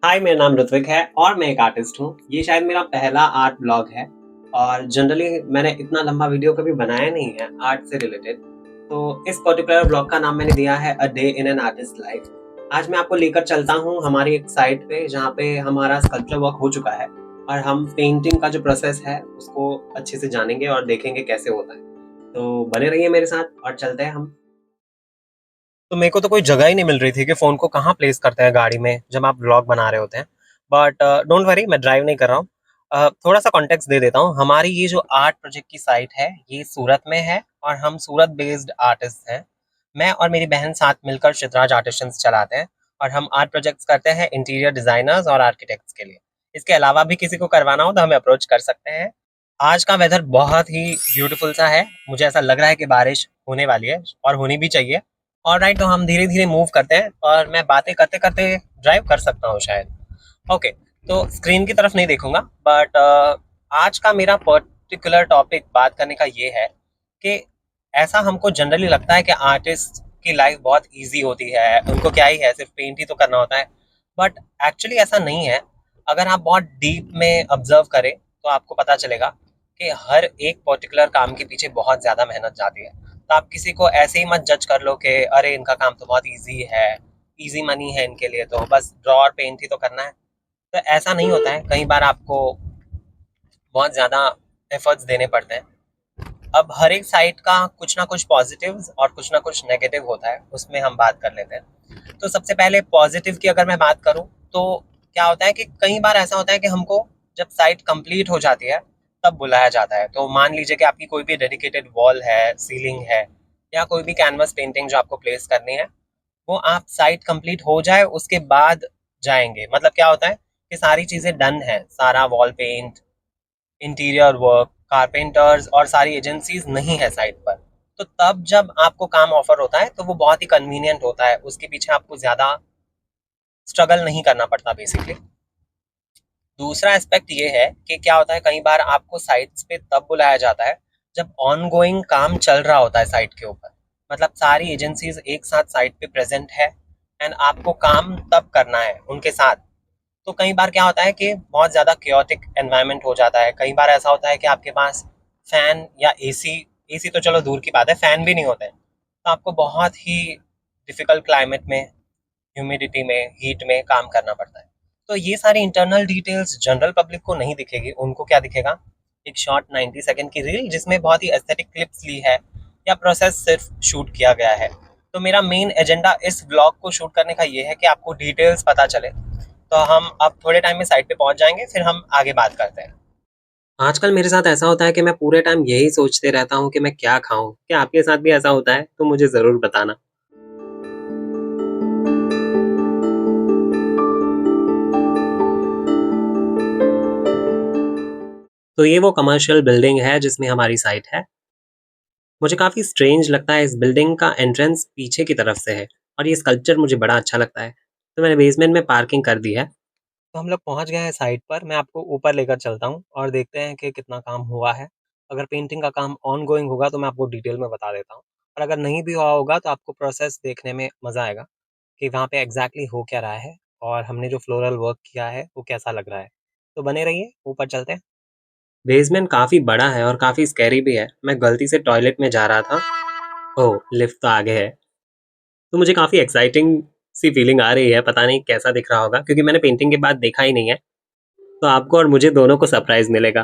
हाय, मेरा नाम ऋत्विक है और मैं एक आर्टिस्ट हूँ। ये शायद मेरा पहला आर्ट ब्लॉग है और जनरली मैंने इतना लंबा वीडियो कभी बनाया नहीं है आर्ट से रिलेटेड। तो इस पर्टिकुलर ब्लॉग का नाम मैंने दिया है a day in an artist life. आज मैं आपको लेकर चलता हूँ हमारी एक साइट पे जहाँ पे हमारा स्कल्पचर वर्क हो चुका है और हम पेंटिंग का जो प्रोसेस है उसको अच्छे से जानेंगे और देखेंगे कैसे होता है। तो बने रहिए मेरे साथ और चलते हैं हम। तो मेरे को तो कोई जगह ही नहीं मिल रही थी कि फ़ोन को कहाँ प्लेस करते हैं गाड़ी में जब आप व्लॉग बना रहे होते हैं। बट डोंट वरी, मैं ड्राइव नहीं कर रहा हूँ। थोड़ा-सा कॉन्टेक्स्ट दे देता हूँ। हमारी ये जो आर्ट प्रोजेक्ट की साइट है, ये सूरत में है और हम सूरत बेस्ड आर्टिस्ट हैं। मैं और मेरी बहन साथ मिलकर चित्राज आर्टिशंस चलाते हैं और हम आर्ट प्रोजेक्ट्स करते हैं इंटीरियर डिज़ाइनर्स और आर्किटेक्ट्स के लिए। इसके अलावा भी किसी को करवाना हो तो हमें अप्रोच कर सकते हैं। आज का वेदर बहुत ही ब्यूटीफुल सा है। मुझे ऐसा लग रहा है कि बारिश होने वाली है और होनी भी चाहिए। ऑलराइट, तो हम धीरे-धीरे मूव करते हैं और मैं बातें करते-करते ड्राइव कर सकता हूँ शायद। ओके, तो स्क्रीन की तरफ नहीं देखूँगा बट आज का मेरा पर्टिकुलर टॉपिक बात करने का ये है कि ऐसा हमको जनरली लगता है कि आर्टिस्ट की लाइफ बहुत ईज़ी होती है, उनको क्या ही है, सिर्फ पेंट ही तो करना होता है। बट एक्चुअली ऐसा नहीं है। अगर आप बहुत डीप में ऑब्ज़र्व करें, तो आपको पता चलेगा कि हर एक पर्टिकुलर काम के पीछे बहुत ज़्यादा मेहनत जाती है। तो आप किसी को ऐसे ही मत जज कर लो कि अरे इनका काम तो बहुत ईज़ी है, ईज़ी मनी है इनके लिए तो बस ड्रॉ और पेंट ही तो करना है। तो ऐसा नहीं होता है, कई बार आपको बहुत ज़्यादा एफर्ट्स देने पड़ते हैं। अब हर एक साइट का कुछ ना कुछ पॉजिटिव्स और कुछ ना कुछ नेगेटिव होता है, उसमें हम बात कर लेते हैं। तो सबसे पहले पॉजिटिव की अगर मैं बात करूँ तो क्या होता है कि कई बार ऐसा होता है कि हमको जब साइट कंप्लीट हो जाती है तब बुलाया जाता है। तो मान लीजिए कि आपकी कोई भी डेडिकेटेड वॉल है, सीलिंग है या कोई भी कैनवस पेंटिंग जो आपको प्लेस करनी है, वो आप साइट कंप्लीट हो जाए उसके बाद जाएंगे। मतलब क्या होता है कि सारी चीज़ें डन है, सारा wall paint, interior work, carpenters और सारी एजेंसीज नहीं है साइट पर। तो तब जब आपको काम ऑफर होता है तो वो बहुत ही कन्वीनियंट होता है, उसके पीछे आपको ज़्यादा स्ट्रगल नहीं करना पड़ता बेसिकली। दूसरा एस्पेक्ट ये है कि क्या होता है, कई बार आपको साइट्स पे तब बुलाया जाता है जब ऑनगोइंग काम चल रहा होता है साइट के ऊपर। मतलब सारी एजेंसीज एक साथ साइट पे प्रेजेंट है एंड आपको काम तब करना है उनके साथ। तो कई बार क्या होता है कि बहुत ज़्यादा क्योटिक एनवायरनमेंट हो जाता है। कई बार ऐसा होता है कि आपके पास फैन या एसी, एसी तो चलो दूर की बात है, फैन भी नहीं होते हैं। तो आपको बहुत ही डिफिकल्ट क्लाइमेट में, ह्यूमिडिटी में, हीट में काम करना पड़ता है। तो ये सारी इंटरनल डिटेल्स जनरल पब्लिक को नहीं दिखेगी। उनको क्या दिखेगा, एक शॉर्ट 90 सेकंड की रील जिसमें बहुत ही एस्थेटिक क्लिप्स ली है या प्रोसेस सिर्फ शूट किया गया है। तो मेरा मेन एजेंडा इस ब्लॉग को शूट करने का ये है कि आपको डिटेल्स पता चले। तो हम अब थोड़े टाइम में साइट पे पहुंच जाएंगे, फिर हम आगे बात करते हैं। आजकल मेरे साथ ऐसा होता है कि मैं पूरे टाइम यही सोचते रहता हूँ कि मैं क्या खाऊं। क्या आपके साथ भी ऐसा होता है? तो मुझे ज़रूर बताना। तो ये वो कमर्शियल बिल्डिंग है जिसमें हमारी साइट है। मुझे काफ़ी स्ट्रेंज लगता है, इस बिल्डिंग का एंट्रेंस पीछे की तरफ से है और ये स्कल्पचर मुझे बड़ा अच्छा लगता है। तो मैंने बेसमेंट में पार्किंग कर दी है। तो हम लोग पहुंच गए हैं साइट पर। मैं आपको ऊपर लेकर चलता हूँ और देखते हैं कि कितना काम हुआ है। अगर पेंटिंग का काम ऑन गोइंग होगा तो मैं आपको डिटेल में बता देता हूँ, और अगर नहीं भी हुआ होगा तो आपको प्रोसेस देखने में मज़ा आएगा कि वहाँ पे एग्जैक्टली हो क्या रहा है और हमने जो फ्लोरल वर्क किया है वो कैसा लग रहा है। तो बने रहिए, ऊपर चलते हैं। बेसमेंट काफ़ी बड़ा है और काफ़ी स्कैरी भी है। मैं गलती से टॉयलेट में जा रहा था। ओह! लिफ्ट तो आगे है। तो मुझे काफ़ी एक्साइटिंग सी फीलिंग आ रही है, पता नहीं कैसा दिख रहा होगा क्योंकि मैंने पेंटिंग के बाद देखा ही नहीं है। तो आपको और मुझे दोनों को सरप्राइज़ मिलेगा।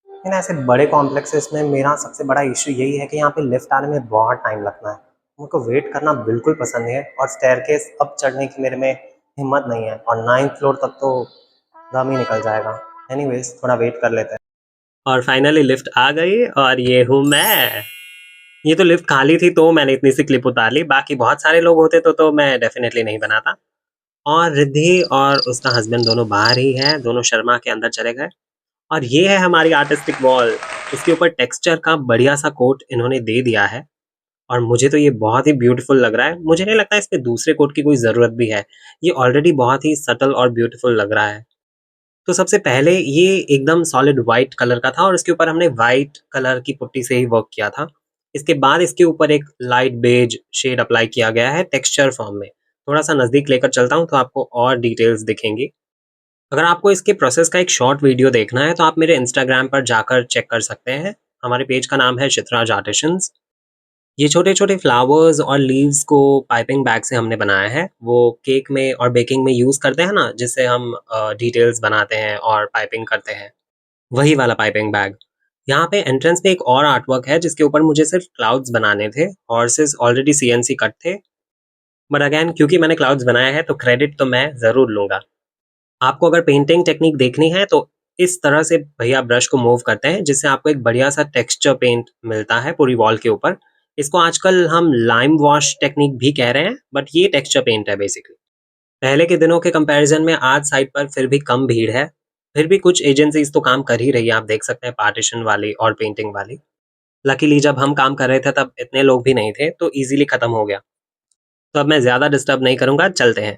लेकिन ऐसे बड़े कॉम्प्लेक्सेस में मेरा सबसे बड़ा इशू यही है कि यहाँ पे लिफ्ट आने में बहुत टाइम लगता है। मुझको वेट करना बिल्कुल पसंद नहीं है और स्टेयरकेस अप चढ़ने की मेरे में हिम्मत नहीं है और 9th फ्लोर तक तो दम ही निकल जाएगा। एनीवेज़, थोड़ा वेट कर लेते हैं। और फाइनली लिफ्ट आ गई और ये हूँ मैं। ये तो लिफ्ट खाली थी तो मैंने इतनी सी क्लिप उतार ली, बाकी बहुत सारे लोग होते तो मैं डेफ़िनेटली नहीं बनाता। और रिद्धि और उसका हस्बैंड दोनों बाहर ही हैं, दोनों शर्मा के अंदर चले गए। और ये है हमारी आर्टिस्टिक वॉल। इसके ऊपर टेक्सचर का बढ़िया-सा कोट इन्होंने दे दिया है और मुझे तो ये बहुत ही ब्यूटीफुल लग रहा है। मुझे नहीं लगता इस पे दूसरे कोट की कोई ज़रूरत भी है। ये ऑलरेडी बहुत ही सटल और ब्यूटीफुल लग रहा है। तो सबसे पहले ये एकदम सॉलिड व्हाइट कलर का था और इसके ऊपर हमने व्हाइट कलर की पुट्टी से ही वर्क किया था। इसके बाद इसके ऊपर एक लाइट बेज शेड अप्लाई किया गया है टेक्सचर फॉर्म में। थोड़ा-सा नज़दीक लेकर चलता हूँ तो आपको और डिटेल्स दिखेंगी। अगर आपको इसके प्रोसेस का एक शॉर्ट वीडियो देखना है तो आप मेरे इंस्टाग्राम पर जाकर चेक कर सकते हैं। हमारे पेज का नाम है चित्राज आर्टिशंस। ये छोटे-छोटे फ्लावर्स और लीव्स को पाइपिंग बैग से हमने बनाया है। वो केक में और बेकिंग में यूज़ करते हैं ना, जिससे हम डिटेल्स बनाते हैं और पाइपिंग करते हैं, वही वाला पाइपिंग बैग। यहाँ पे एंट्रेंस पे एक और आर्टवर्क है जिसके ऊपर मुझे सिर्फ क्लाउड्स बनाने थे। हॉर्सेस ऑलरेडी सीएनसी कट थे, बट अगेन क्योंकि मैंने क्लाउड्स बनाया है तो क्रेडिट तो मैं ज़रूर लूँगा। आपको अगर पेंटिंग टेक्निक देखनी है तो इस तरह से भैया ब्रश को मूव करते हैं जिससे आपको एक बढ़िया सा टेक्सचर पेंट मिलता है पूरी वॉल के ऊपर। इसको आजकल हम लाइम वॉश टेक्निक भी कह रहे हैं, बट ये टेक्सचर पेंट है बेसिकली। पहले के दिनों के कंपैरिजन में आज साइट पर फिर भी कम भीड़ है। फिर भी कुछ एजेंसीज तो काम कर ही रही है, आप देख सकते हैं पार्टीशन वाली और पेंटिंग वाली। लकीली जब हम काम कर रहे थे तब इतने लोग भी नहीं थे तो इजीली खत्म हो गया। तो अब मैं ज़्यादा डिस्टर्ब नहीं करूँगा, चलते हैं।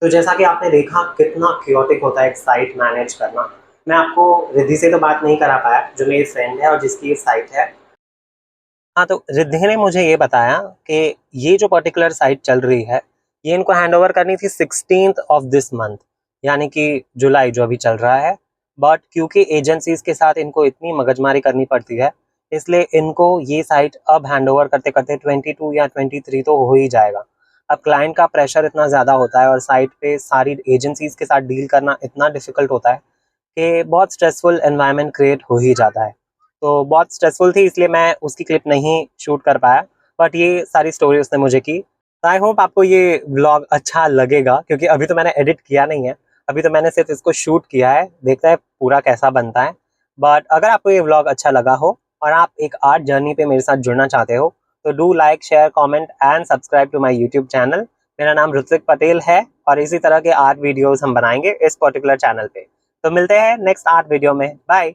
तो जैसा कि आपने देखा कितना chaotic होता है एक साइट मैनेज करना। मैं आपको रिद्धि से तो बात नहीं करा पाया, जो मेरी फ्रेंड है और जिसकी ये साइट है। हाँ, तो रिद्धि ने मुझे ये बताया कि ये जो पर्टिकुलर साइट चल रही है, ये इनको हैंडओवर करनी थी 16th ऑफ दिस मंथ, यानी कि जुलाई जो अभी चल रहा है। बट क्योंकि एजेंसीज के साथ इनको इतनी मगजमारी करनी पड़ती है, इसलिए इनको ये साइट अब हैंडओवर करते-करते 22 या 23 तो हो ही जाएगा। अब क्लाइंट का प्रेशर इतना ज़्यादा होता है और साइट पे सारी एजेंसीज के साथ डील करना इतना डिफ़िकल्ट होता है कि बहुत स्ट्रेसफुल एनवायरनमेंट क्रिएट हो ही जाता है। तो बहुत स्ट्रेसफुल थी, इसलिए मैं उसकी क्लिप नहीं शूट कर पाया, बट ये सारी स्टोरी उसने मुझे की। तो आई होप आपको ये व्लॉग अच्छा लगेगा, क्योंकि अभी तो मैंने एडिट किया नहीं है, अभी तो मैंने सिर्फ इसको शूट किया है, देखते हैं पूरा कैसा बनता है। बट अगर आपको ये व्लॉग अच्छा लगा हो और आप एक आर्ट जर्नी पे मेरे साथ जुड़ना चाहते हो तो do like, share, comment and subscribe to my YouTube channel. मेरा नाम ऋत्विक पटेल है और इसी तरह के आर्ट वीडियोस हम बनाएंगे इस पर्टिकुलर चैनल पे। तो मिलते हैं नेक्स्ट आर्ट वीडियो में। बाय।